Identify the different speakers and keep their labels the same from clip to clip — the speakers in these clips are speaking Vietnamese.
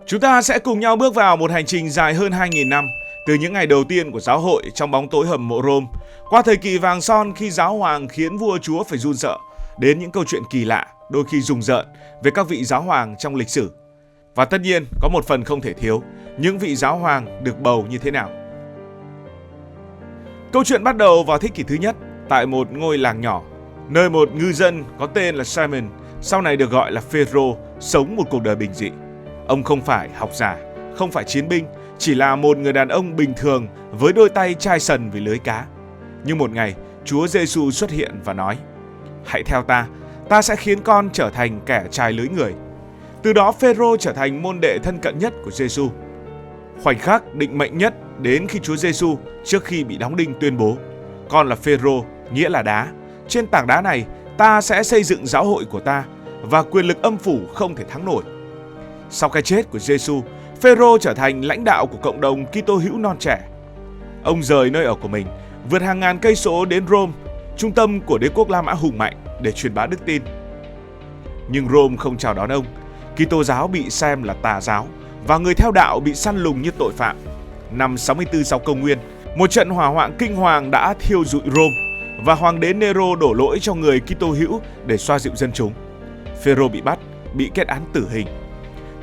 Speaker 1: Chúng ta sẽ cùng nhau bước vào một hành trình dài hơn 2.000 năm, từ những ngày đầu tiên của giáo hội trong bóng tối hầm mộ Rome, qua thời kỳ vàng son khi giáo hoàng khiến vua chúa phải run sợ, đến những câu chuyện kỳ lạ, đôi khi rùng rợn về các vị giáo hoàng trong lịch sử. Và tất nhiên, có một phần không thể thiếu, những vị giáo hoàng được bầu như thế nào. Câu chuyện bắt đầu vào thế kỷ thứ nhất, tại một ngôi làng nhỏ, nơi một ngư dân có tên là Simon, sau này được gọi là Phêrô, sống một cuộc đời bình dị. Ông không phải học giả, không phải chiến binh, chỉ là một người đàn ông bình thường với đôi tay chai sần vì lưới cá. Nhưng một ngày, Chúa Giêsu xuất hiện và nói: "Hãy theo ta sẽ khiến con trở thành kẻ chài lưới người." Từ đó Phêrô trở thành môn đệ thân cận nhất của Giêsu. Khoảnh khắc định mệnh nhất đến khi Chúa Giêsu trước khi bị đóng đinh tuyên bố: "Con là Phêrô, nghĩa là đá. Trên tảng đá này ta sẽ xây dựng giáo hội của ta, và quyền lực âm phủ không thể thắng nổi." Sau cái chết của Giêsu, Phêrô trở thành lãnh đạo của cộng đồng Kitô hữu non trẻ. Ông rời nơi ở của mình, vượt hàng ngàn cây số đến Rome, trung tâm của đế quốc La Mã hùng mạnh, để truyền bá đức tin. Nhưng Rome không chào đón ông. Kitô giáo bị xem là tà giáo và người theo đạo bị săn lùng như tội phạm. Năm 64 sau công nguyên, một trận hỏa hoạn kinh hoàng đã thiêu rụi Rome và hoàng đế Nero đổ lỗi cho người Kitô hữu để xoa dịu dân chúng. Phêrô bị bắt, bị kết án tử hình.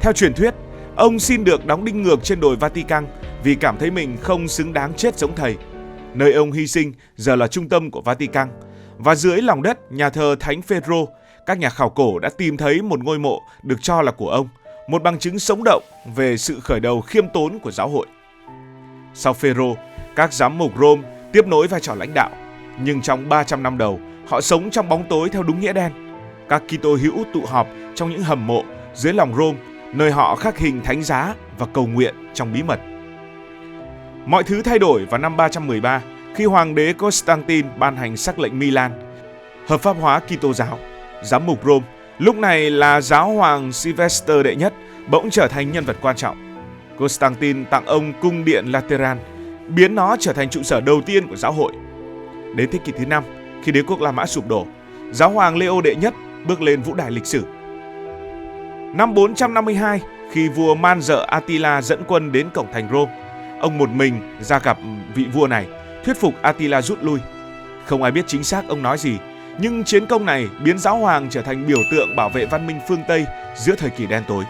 Speaker 1: Theo truyền thuyết, ông xin được đóng đinh ngược trên đồi Vatican vì cảm thấy mình không xứng đáng chết giống thầy. Nơi ông hy sinh giờ là trung tâm của Vatican, và dưới lòng đất nhà thờ Thánh Phêrô, các nhà khảo cổ đã tìm thấy một ngôi mộ được cho là của ông, một bằng chứng sống động về sự khởi đầu khiêm tốn của giáo hội. Sau Phêrô, các giám mục Rome tiếp nối vai trò lãnh đạo, nhưng trong 300 năm đầu, họ sống trong bóng tối theo đúng nghĩa đen. Các Kitô hữu tụ họp trong những hầm mộ dưới lòng Rome, nơi họ khắc hình thánh giá và cầu nguyện trong bí mật. Mọi thứ thay đổi vào năm 313 khi hoàng đế Constantine ban hành sắc lệnh Milan, hợp pháp hóa Kitô giáo. Giám mục Rome, lúc này là giáo hoàng Sylvester đệ nhất, bỗng trở thành nhân vật quan trọng. Constantine tặng ông cung điện Lateran, biến nó trở thành trụ sở đầu tiên của giáo hội. Đến thế kỷ thứ 5, khi đế quốc La Mã sụp đổ, giáo hoàng Leo đệ nhất bước lên vũ đài lịch sử. Năm 452, khi vua man dợ Attila dẫn quân đến cổng thành Rome, ông một mình ra gặp vị vua này, thuyết phục Attila rút lui. Không ai biết chính xác ông nói gì, nhưng chiến công này biến giáo hoàng trở thành biểu tượng bảo vệ văn minh phương Tây giữa thời kỳ đen tối.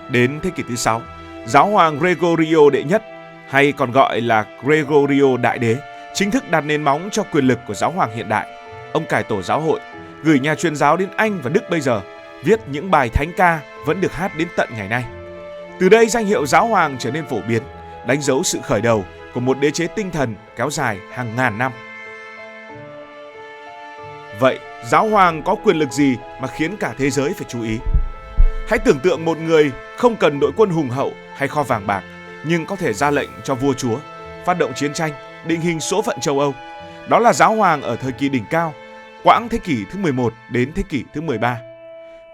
Speaker 1: Đến thế kỷ thứ 6, giáo hoàng Gregorio đệ nhất, hay còn gọi là Gregorio Đại Đế, chính thức đặt nền móng cho quyền lực của giáo hoàng hiện đại. Ông cải tổ giáo hội, gửi nhà truyền giáo đến Anh và Đức bây giờ, viết những bài thánh ca vẫn được hát đến tận ngày nay. Từ đây danh hiệu giáo hoàng trở nên phổ biến, đánh dấu sự khởi đầu của một đế chế tinh thần kéo dài hàng ngàn năm. Vậy, giáo hoàng có quyền lực gì mà khiến cả thế giới phải chú ý? Hãy tưởng tượng một người không cần đội quân hùng hậu hay kho vàng bạc, nhưng có thể ra lệnh cho vua chúa, phát động chiến tranh, định hình số phận châu Âu. Đó là giáo hoàng ở thời kỳ đỉnh cao, quãng thế kỷ thứ 11 đến thế kỷ thứ 13.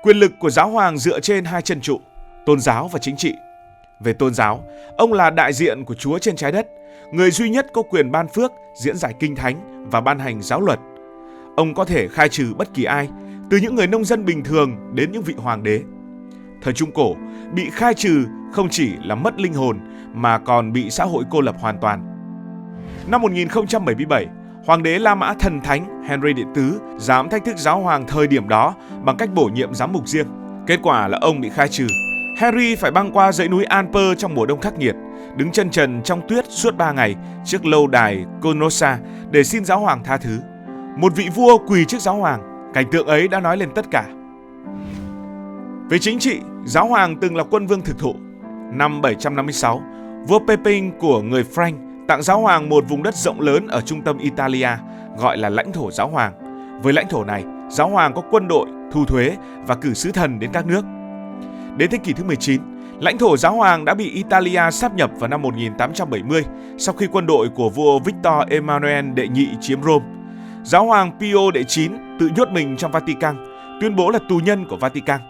Speaker 1: Quyền lực của giáo hoàng dựa trên hai chân trụ, tôn giáo và chính trị. Về tôn giáo, ông là đại diện của Chúa trên trái đất, người duy nhất có quyền ban phước, diễn giải kinh thánh và ban hành giáo luật. Ông có thể khai trừ bất kỳ ai, từ những người nông dân bình thường đến những vị hoàng đế. Thời Trung Cổ, bị khai trừ không chỉ là mất linh hồn mà còn bị xã hội cô lập hoàn toàn. Năm 1077, hoàng đế La Mã thần thánh Henry đệ tứ dám thách thức giáo hoàng thời điểm đó bằng cách bổ nhiệm giám mục riêng. Kết quả là ông bị khai trừ. Henry phải băng qua dãy núi Alper trong mùa đông khắc nghiệt, đứng chân trần trong tuyết suốt 3 ngày trước lâu đài Canossa để xin giáo hoàng tha thứ. Một vị vua quỳ trước giáo hoàng, cảnh tượng ấy đã nói lên tất cả. Về chính trị, giáo hoàng từng là quân vương thực thụ. Năm 756, vua Pepin của người Frank tặng giáo hoàng một vùng đất rộng lớn ở trung tâm Italia, gọi là lãnh thổ giáo hoàng. Với lãnh thổ này, giáo hoàng có quân đội, thu thuế và cử sứ thần đến các nước. Đến thế kỷ thứ 19, lãnh thổ giáo hoàng đã bị Italia sáp nhập vào năm 1870 sau khi quân đội của vua Victor Emmanuel đệ nhị chiếm Rome. Giáo hoàng Pio đệ 9 tự nhốt mình trong Vatican, tuyên bố là tù nhân của Vatican.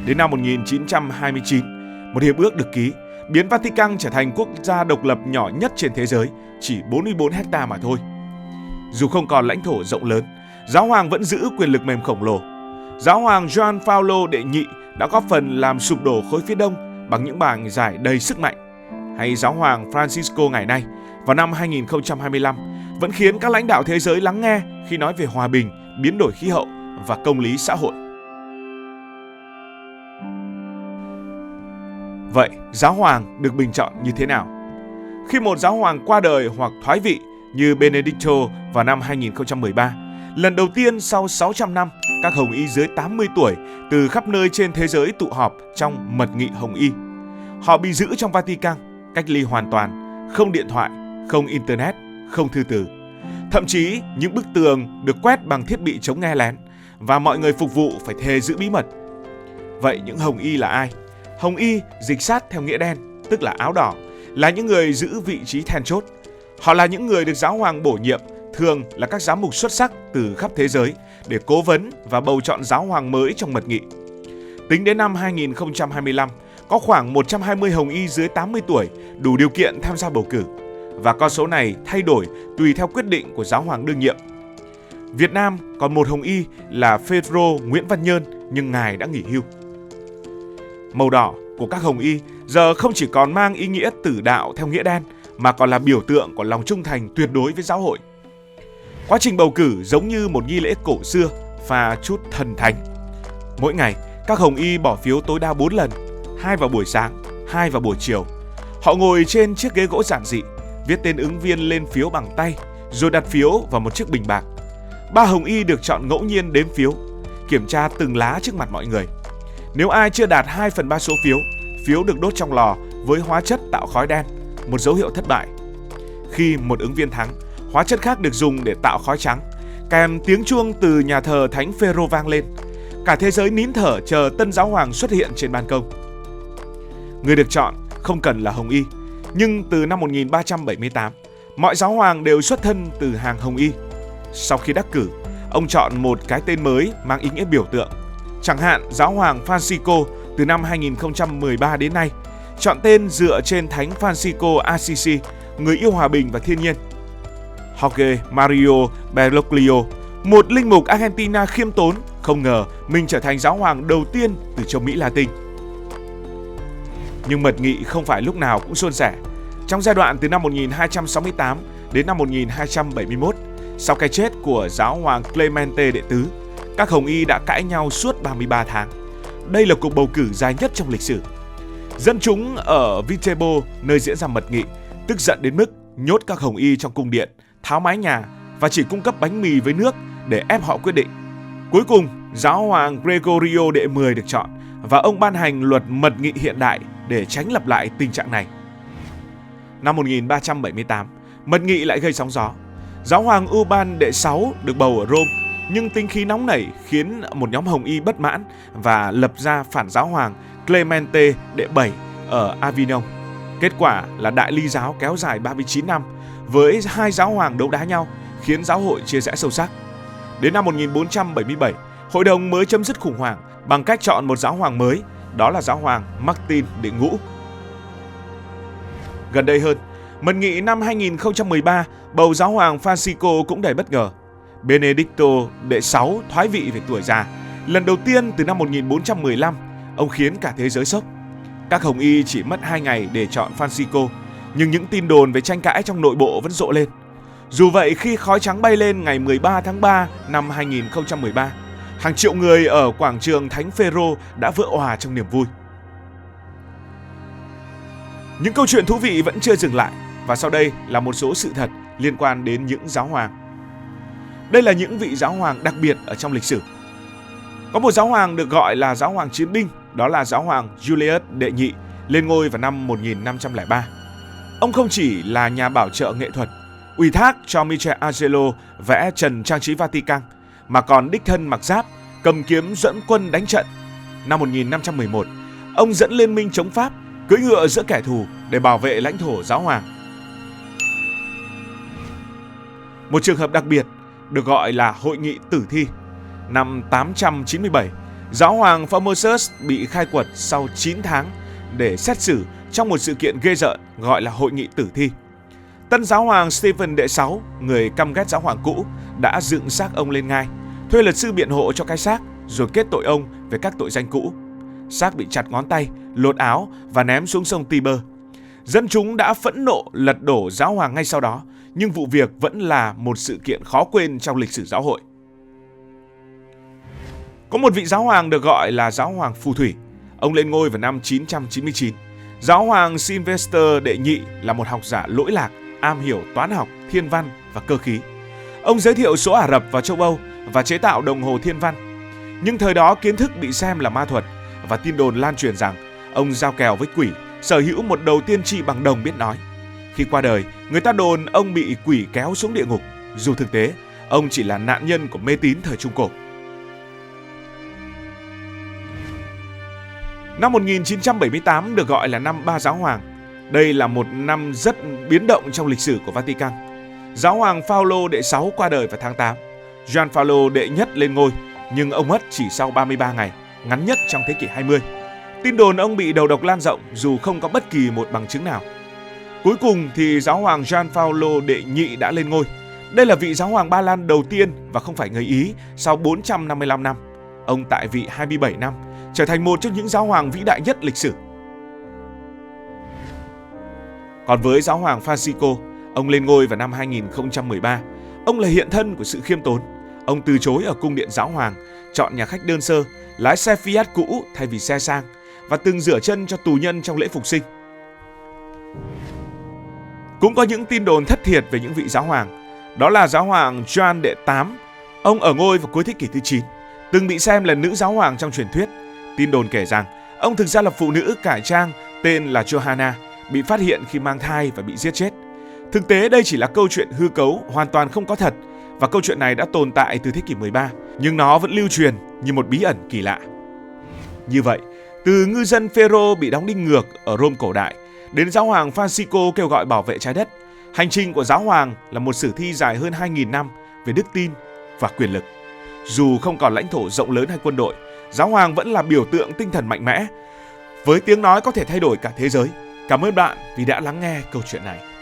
Speaker 1: Đến năm 1929, một hiệp ước được ký, biến Vatican trở thành quốc gia độc lập nhỏ nhất trên thế giới, chỉ 44 hectare mà thôi. Dù không còn lãnh thổ rộng lớn, giáo hoàng vẫn giữ quyền lực mềm khổng lồ. Giáo hoàng Gioan Phaolô đệ nhị đã góp phần làm sụp đổ khối phía đông bằng những bài giải đầy sức mạnh. Hay giáo hoàng Francisco ngày nay, vào năm 2025, vẫn khiến các lãnh đạo thế giới lắng nghe khi nói về hòa bình, biến đổi khí hậu và công lý xã hội. Vậy, giáo hoàng được bình chọn như thế nào? Khi một giáo hoàng qua đời hoặc thoái vị như Benedicto vào năm 2013, lần đầu tiên sau 600 năm, các hồng y dưới 80 tuổi từ khắp nơi trên thế giới tụ họp trong mật nghị hồng y. Họ bị giữ trong Vatican, cách ly hoàn toàn, không điện thoại, không internet, không thư từ. Thậm chí, những bức tường được quét bằng thiết bị chống nghe lén và mọi người phục vụ phải thề giữ bí mật. Vậy những hồng y là ai? Hồng y dịch sát theo nghĩa đen, tức là áo đỏ, là những người giữ vị trí then chốt. Họ là những người được giáo hoàng bổ nhiệm, thường là các giám mục xuất sắc từ khắp thế giới để cố vấn và bầu chọn giáo hoàng mới trong mật nghị. Tính đến năm 2025, có khoảng 120 hồng y dưới 80 tuổi đủ điều kiện tham gia bầu cử, và con số này thay đổi tùy theo quyết định của giáo hoàng đương nhiệm. Việt Nam còn một hồng y là Phêrô Nguyễn Văn Nhơn, nhưng ngài đã nghỉ hưu. Màu đỏ của các hồng y giờ không chỉ còn mang ý nghĩa tử đạo theo nghĩa đen, mà còn là biểu tượng của lòng trung thành tuyệt đối với giáo hội. Quá trình bầu cử giống như một nghi lễ cổ xưa, pha chút thần thánh. Mỗi ngày, các hồng y bỏ phiếu tối đa 4 lần, 2 vào buổi sáng, 2 vào buổi chiều. Họ ngồi trên chiếc ghế gỗ giản dị, viết tên ứng viên lên phiếu bằng tay, rồi đặt phiếu vào một chiếc bình bạc. 3 hồng y được chọn ngẫu nhiên đếm phiếu, kiểm tra từng lá trước mặt mọi người. Nếu ai chưa đạt 2/3 số phiếu, phiếu được đốt trong lò với hóa chất tạo khói đen, một dấu hiệu thất bại. Khi một ứng viên thắng, hóa chất khác được dùng để tạo khói trắng, kèm tiếng chuông từ nhà thờ Thánh Phêrô vang lên. Cả thế giới nín thở chờ tân giáo hoàng xuất hiện trên ban công. Người được chọn không cần là hồng y, nhưng từ năm 1378, mọi giáo hoàng đều xuất thân từ hàng hồng y. Sau khi đắc cử, ông chọn một cái tên mới mang ý nghĩa biểu tượng. Chẳng hạn giáo hoàng Francisco từ năm 2013 đến nay chọn tên dựa trên Thánh Francisco Assisi, người yêu hòa bình và thiên nhiên. Jorge Mario Bergoglio, một linh mục Argentina khiêm tốn, không ngờ mình trở thành giáo hoàng đầu tiên từ châu Mỹ Latin. Nhưng mật nghị không phải lúc nào cũng suôn sẻ. Trong giai đoạn từ năm 1268 đến năm 1271, sau cái chết của giáo hoàng Clemente đệ tứ, các hồng y đã cãi nhau suốt 33 tháng. Đây là cuộc bầu cử dài nhất trong lịch sử. Dân chúng ở Viterbo, nơi diễn ra mật nghị, tức giận đến mức nhốt các hồng y trong cung điện, tháo mái nhà và chỉ cung cấp bánh mì với nước để ép họ quyết định. Cuối cùng, giáo hoàng Gregorio đệ 10 được chọn và ông ban hành luật mật nghị hiện đại để tránh lặp lại tình trạng này. Năm 1378, mật nghị lại gây sóng gió. Giáo hoàng Urban đệ 6 được bầu ở Rome, nhưng tính khí nóng nảy khiến một nhóm hồng y bất mãn và lập ra phản giáo hoàng Clemente đệ 7 ở Avignon. Kết quả là đại ly giáo kéo dài 39 năm với 2 giáo hoàng đấu đá nhau, khiến giáo hội chia rẽ sâu sắc. Đến năm 1477, hội đồng mới chấm dứt khủng hoảng bằng cách chọn một giáo hoàng mới, đó là giáo hoàng Martin đệ Ngũ. Gần đây hơn, mật nghị năm 2013 bầu giáo hoàng Francisco cũng đầy bất ngờ. Benedicto đệ 6 thoái vị về tuổi già. Lần đầu tiên từ năm 1415, ông khiến cả thế giới sốc. Các hồng y chỉ mất 2 ngày để chọn Francisco, nhưng những tin đồn về tranh cãi trong nội bộ vẫn rộ lên. Dù vậy, khi khói trắng bay lên ngày 13 tháng 3 năm 2013, hàng triệu người ở quảng trường Thánh Phêrô đã vỡ òa trong niềm vui. Những câu chuyện thú vị vẫn chưa dừng lại, và sau đây là một số sự thật liên quan đến những giáo hoàng. Đây là những vị giáo hoàng đặc biệt ở trong lịch sử. Có một giáo hoàng được gọi là giáo hoàng chiến binh, đó là giáo hoàng Julius đệ nhị, lên ngôi vào năm 1503. Ông không chỉ là nhà bảo trợ nghệ thuật, ủy thác cho Michelangelo vẽ trần trang trí Vatican, mà còn đích thân mặc giáp, cầm kiếm dẫn quân đánh trận. Năm 1511, ông dẫn liên minh chống Pháp, cưỡi ngựa giữa kẻ thù để bảo vệ lãnh thổ giáo hoàng. Một trường hợp đặc biệt được gọi là Hội nghị tử thi. Năm 897, giáo hoàng Formosus bị khai quật sau 9 tháng để xét xử trong một sự kiện ghê rợn gọi là Hội nghị tử thi. Tân giáo hoàng Stephen đệ 6, người căm ghét giáo hoàng cũ, đã dựng xác ông lên ngai, thuê luật sư biện hộ cho cái xác, rồi kết tội ông về các tội danh cũ. xác bị chặt ngón tay, lột áo và ném xuống sông Tiber. Dân chúng đã phẫn nộ lật đổ giáo hoàng ngay sau đó, nhưng vụ việc vẫn là một sự kiện khó quên trong lịch sử giáo hội. Có một vị giáo hoàng được gọi là giáo hoàng phù thủy. Ông lên ngôi vào năm 999. Giáo hoàng Sylvester đệ nhị là một học giả lỗi lạc, am hiểu toán học, thiên văn và cơ khí. Ông giới thiệu số Ả Rập vào châu Âu và chế tạo đồng hồ thiên văn. Nhưng thời đó kiến thức bị xem là ma thuật và tin đồn lan truyền rằng ông giao kèo với quỷ, sở hữu một đầu tiên tri bằng đồng biết nói. Khi qua đời, người ta đồn ông bị quỷ kéo xuống địa ngục, dù thực tế ông chỉ là nạn nhân của mê tín thời Trung Cổ. Năm 1978 được gọi là năm Ba Giáo Hoàng. Đây là một năm rất biến động trong lịch sử của Vatican. Giáo hoàng Phaolô đệ 6 qua đời vào tháng 8. Gioan Phaolô đệ nhất lên ngôi, nhưng ông mất chỉ sau 33 ngày, ngắn nhất trong thế kỷ 20. Tin đồn ông bị đầu độc lan rộng dù không có bất kỳ một bằng chứng nào. Cuối cùng thì giáo hoàng Gioan Phaolô đệ nhị đã lên ngôi. Đây là vị giáo hoàng Ba Lan đầu tiên và không phải người Ý sau 455 năm. Ông tại vị 27 năm, trở thành một trong những giáo hoàng vĩ đại nhất lịch sử. Còn với giáo hoàng Francisco, ông lên ngôi vào năm 2013. Ông là hiện thân của sự khiêm tốn. Ông từ chối ở cung điện giáo hoàng, chọn nhà khách đơn sơ, lái xe Fiat cũ thay vì xe sang và từng rửa chân cho tù nhân trong lễ phục sinh. Cũng có những tin đồn thất thiệt về những vị giáo hoàng. Đó là giáo hoàng Gioan đệ 8. Ông ở ngôi vào cuối thế kỷ thứ 9, từng bị xem là nữ giáo hoàng trong truyền thuyết. Tin đồn kể rằng ông thực ra là phụ nữ cải trang tên là Johanna, bị phát hiện khi mang thai và bị giết chết. Thực tế đây chỉ là câu chuyện hư cấu, hoàn toàn không có thật, và câu chuyện này đã tồn tại từ thế kỷ 13, nhưng nó vẫn lưu truyền như một bí ẩn kỳ lạ. Như vậy, từ ngư dân Phêrô bị đóng đinh ngược ở Rome cổ đại đến giáo hoàng Francisco kêu gọi bảo vệ trái đất, hành trình của giáo hoàng là một sử thi dài hơn 2.000 năm về đức tin và quyền lực. Dù không còn lãnh thổ rộng lớn hay quân đội, giáo hoàng vẫn là biểu tượng tinh thần mạnh mẽ, với tiếng nói có thể thay đổi cả thế giới. Cảm ơn bạn vì đã lắng nghe câu chuyện này.